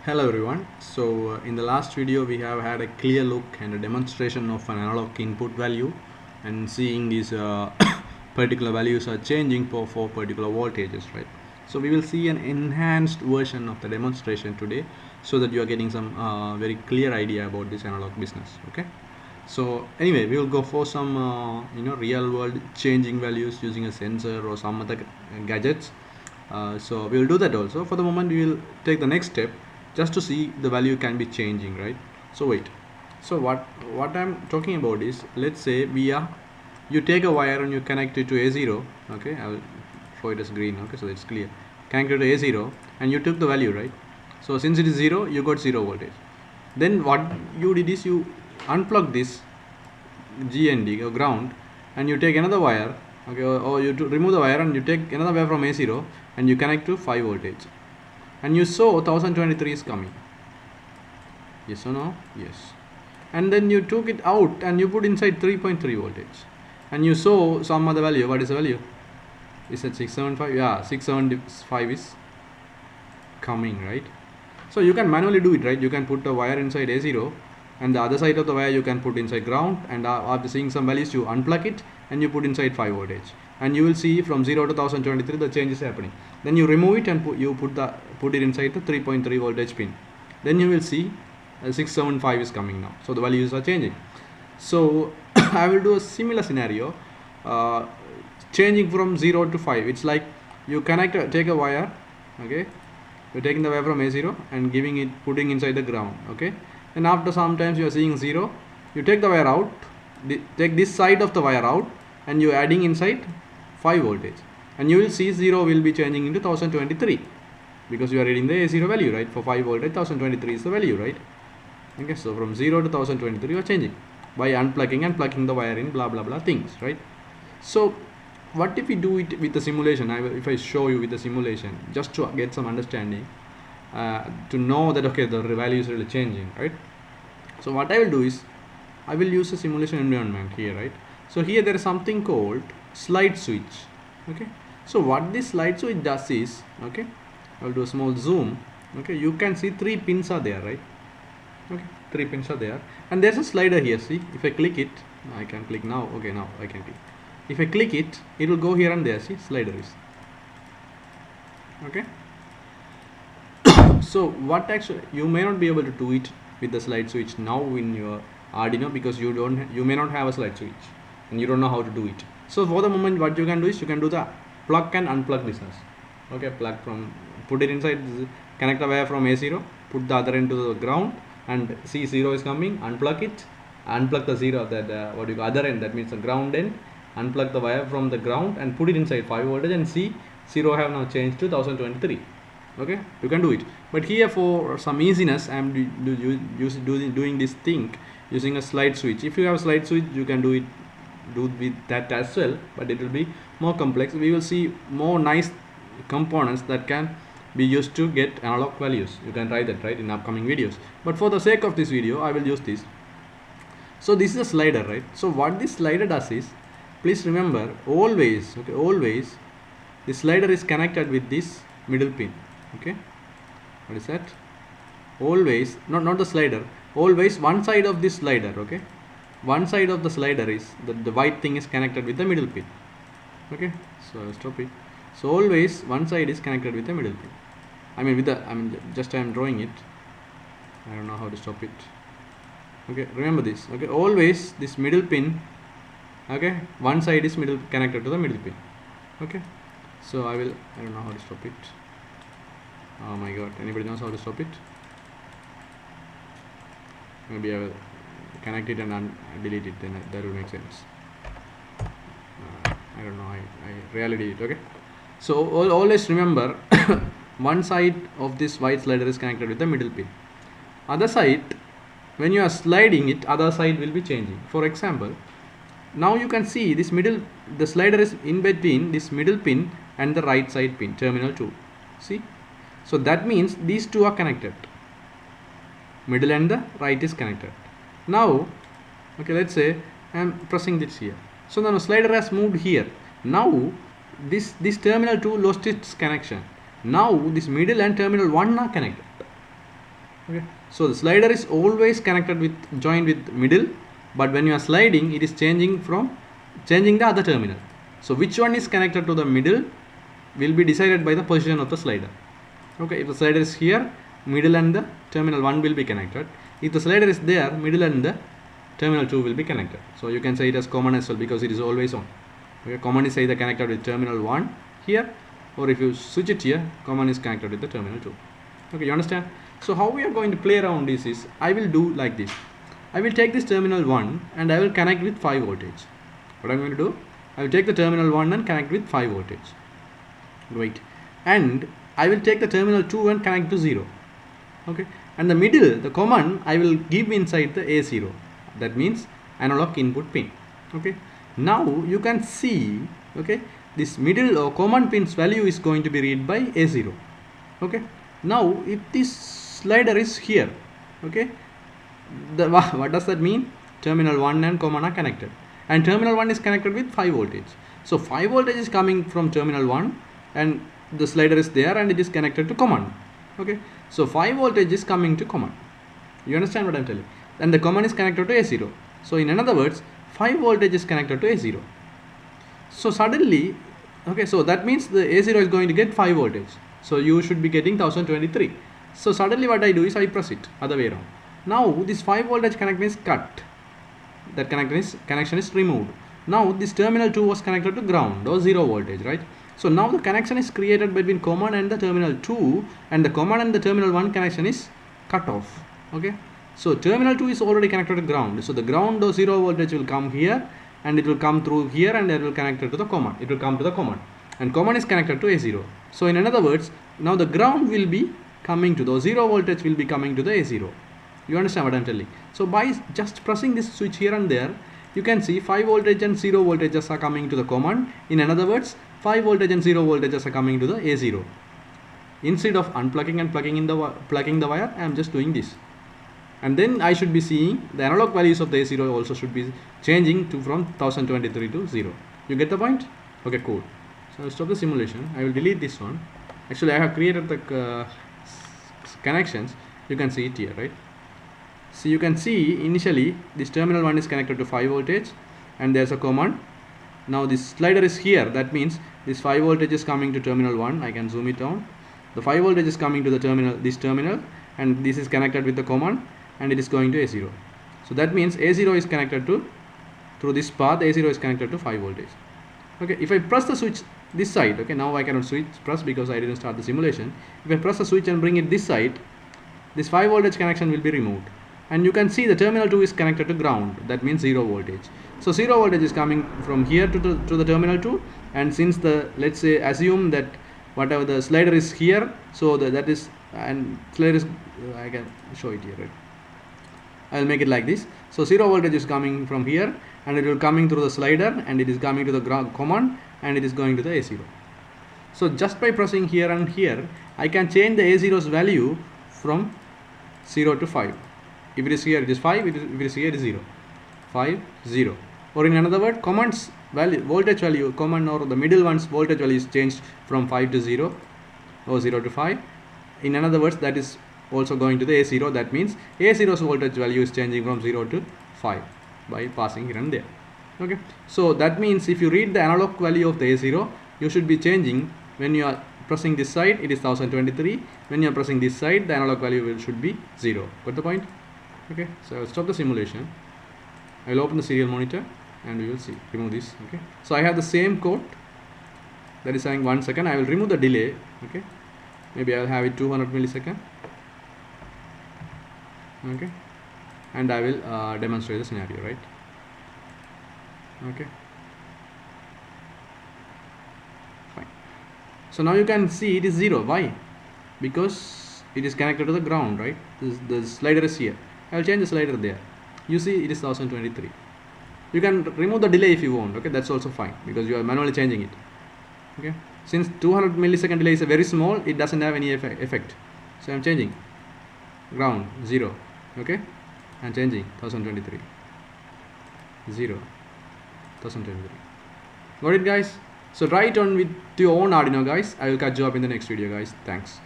Hello everyone. In the last video we have had a clear look and a demonstration of an analog input value and seeing these particular values are changing for particular voltages, right? So we will see an enhanced version of the demonstration today so that you are getting some very clear idea about this analog business, okay? So anyway, we will go for some real world changing values using a sensor or some other gadgets. So we will do that also. For the moment we will take the next step just to see the value can be changing, right? So wait, so what I'm talking about is, let's say you take a wire and you connect it to A0, okay? I'll show it as green, okay, so it's clear. Connect it to A0 and you took the value, right? So since it is 0, you got 0 voltage. Then what you did is you unplug this GND or ground and you take another wire, okay, or you remove the wire and you take another wire from A0 and you connect to 5 voltage, and you saw 1023 is coming. Yes or no? Yes. And then you took it out and you put inside 3.3 voltage and you saw some other value. What is the value? Is it 675? Yeah, 675 is coming, right? So you can manually do it, right? You can put a wire inside A0 and the other side of the wire you can put inside ground, and after seeing some values you unplug it and you put inside 5 voltage, and you will see from 0 to 1023 the change is happening. Then you remove it and put it inside the 3.3 voltage pin. Then you will see 675 is coming now. So the values are changing. So I will do a similar scenario, changing from 0 to 5. It's like you take a wire, okay? You're taking the wire from A0 and putting inside the ground, okay? And after sometimes you are seeing 0, you take the wire out, take this side of the wire out, and you are adding inside 5 voltage, and you will see 0 will be changing into 1023 because you are reading the A0 value, right? For 5 voltage 1023 is the value, right? Okay, so from 0 to 1023 you are changing by unplugging and plugging the wire in, blah blah blah things, right? So what if we do it with the simulation? If I show you with the simulation just to get some understanding, to know that okay, the value is really changing, right? So what I will do is I will use a simulation environment here, right? So here there is something called slide switch, okay? So what this slide switch does is, okay, I will do a small zoom, okay? You can see 3 pins are there, right? Okay, 3 pins are there, and there's a slider here. See, if I click it, I can click now. Okay, now I can click. If I click it, it will go here and there. See, slider is, okay? So what actually, you may not be able to do it with the slide switch now in your Arduino because you may not have a slide switch and you don't know how to do it. So for the moment what you can do is you can do the plug and unplug business, okay? Put it inside, connect the wire from A0, put the other end to the ground, and see 0 is coming, unplug it, unplug the 0, that other end, that means the ground end, unplug the wire from the ground and put it inside 5 voltage, and see 0 have now changed to 1023. Okay, you can do it, but here for some easiness I am doing this thing using a slide switch. If you have a slide switch you can do with that as well, but it will be more complex. We will see more nice components that can be used to get analog values. You can try that, right, in upcoming videos, but for the sake of this video I will use this. So this is a slider, right? So what this slider does is, please remember, always, okay, always the slider is connected with this middle pin, okay? What is that? Always, not the slider, always one side of this slider, okay? One side of the slider is the white thing is connected with the middle pin, okay? So I'll stop it. So always one side is connected with the middle pin. I mean I am drawing it. I don't know how to stop it. Okay, remember this, okay? Always this middle pin, okay, one side is connected to the middle pin, okay? So I don't know how to stop it. Oh my god, anybody knows how to stop it? Maybe I will connect it and delete it, then that will make sense. I don't know, I rarely did it, okay? So always remember one side of this white slider is connected with the middle pin. Other side, when you are sliding it, other side will be changing. For example, now you can see this the slider is in between this middle pin and the right side pin, terminal 2. See? So that means these two are connected. Middle and the right is connected. Now, okay, let's say I am pressing this here. So now the slider has moved here. Now this terminal 2 lost its connection. Now this middle and terminal 1 are connected. Okay, so the slider is always connected with joined with middle, but when you are sliding, it is changing the other terminal. So which one is connected to the middle will be decided by the position of the slider. Okay, if the slider is here, middle and the terminal 1 will be connected. If the slider is there, middle and the terminal 2 will be connected. So you can say it as common as well because it is always on. Okay, common is either connected with terminal 1 here, or if you switch it here, common is connected with the terminal 2. Okay, you understand? So how we are going to play around this is, I will do like this. I will take this terminal 1 and I will connect with 5 voltage. What I'm going to do, I will take the terminal 1 and connect with 5 voltage. Wait. And I will take the terminal 2 and connect to 0. Okay. And the middle, the common, I will give inside the A0. That means analog input pin. Okay. Now you can see, okay, this middle or common pin's value is going to be read by A0. Okay. Now if this slider is here, okay, what does that mean? Terminal 1 and common are connected, and terminal 1 is connected with 5 voltage. So 5 voltage is coming from terminal 1 and the slider is there and it is connected to common. Okay, so 5 voltage is coming to common. You understand what I'm telling? And the common is connected to A0. So in other words, 5 voltage is connected to A0. So suddenly, okay, so that means the A0 is going to get 5 voltage. So you should be getting 1023. So suddenly what I do is I press it other way around. Now this 5 voltage connection is cut. That connection is removed. Now this terminal 2 was connected to ground or 0 voltage, right? So now the connection is created between common and the terminal 2, and the common and the terminal 1 connection is cut off. Okay, so terminal 2 is already connected to ground. So the ground or 0 voltage will come here and it will come through here and it will connect to the common. It will come to the common, and common is connected to A0. So in other words, now the ground will be coming to the 0 voltage will be coming to the A0. You understand what I'm telling? So by just pressing this switch here and there, you can see 5 voltage and 0 voltages are coming to the common. In other words, 5 voltage and 0 voltages are coming to the A0. Instead of unplugging and plugging the wire, I am just doing this. And then I should be seeing the analog values of the A0 also should be changing from 1023 to 0. You get the point? Okay, cool. So I'll stop the simulation. I will delete this one. Actually, I have created the connections. You can see it here, right? So you can see initially this terminal 1 is connected to 5 voltage and there's a common. Now this slider is here. That means this 5 voltage is coming to terminal 1. I can zoom it down. The 5 voltage is coming to the this terminal, and this is connected with the common, and it is going to A0. So that means A0 is connected to, through this path, A0 is connected to 5 voltage. Okay, if I press the switch this side, okay, now I cannot press because I didn't start the simulation. If I press the switch and bring it this side, this 5 voltage connection will be removed. And you can see the terminal 2 is connected to ground. That means 0 voltage. So 0 voltage is coming from here to the terminal 2. And since let's say, assume that whatever the slider is here, so that is, and slider is, I can show it here, right? I'll make it like this. So 0 voltage is coming from here, and it will coming through the slider, and it is coming to the common, and it is going to the A0. So just by pressing here and here, I can change the A0's value from 0 to 5. If it is here, it is 5. If it is here, it is 0. 5, 0. Or in another word, command's value, voltage value, command or the middle one's voltage value is changed from 5 to 0 or 0 to 5. In another words, that is also going to the A0. That means A0's voltage value is changing from 0 to 5 by passing here and there. Okay. So that means if you read the analog value of the A0, you should be changing when you are pressing this side, it is 1023. When you are pressing this side, the analog value should be 0. Got the point? Okay, so I will stop the simulation. I will open the serial monitor and we will see. Remove this. Okay, so I have the same code that is saying 1 second. I will remove the delay. Okay, maybe I will have it 200 millisecond. Okay, and I will demonstrate the scenario, right? Okay, fine. So now you can see it is 0. Why? Because it is connected to the ground, right? The slider is here. I will change the slider there. You see it is 1023. You can remove the delay if you want. Okay, that's also fine because you are manually changing it. Okay, since 200 millisecond delay is very small, it doesn't have any effect. So I am changing ground 0. Okay, and changing 1023 0 1023. Got it, guys? So try it on with your own Arduino, guys. I will catch you up in the next video, guys. Thanks.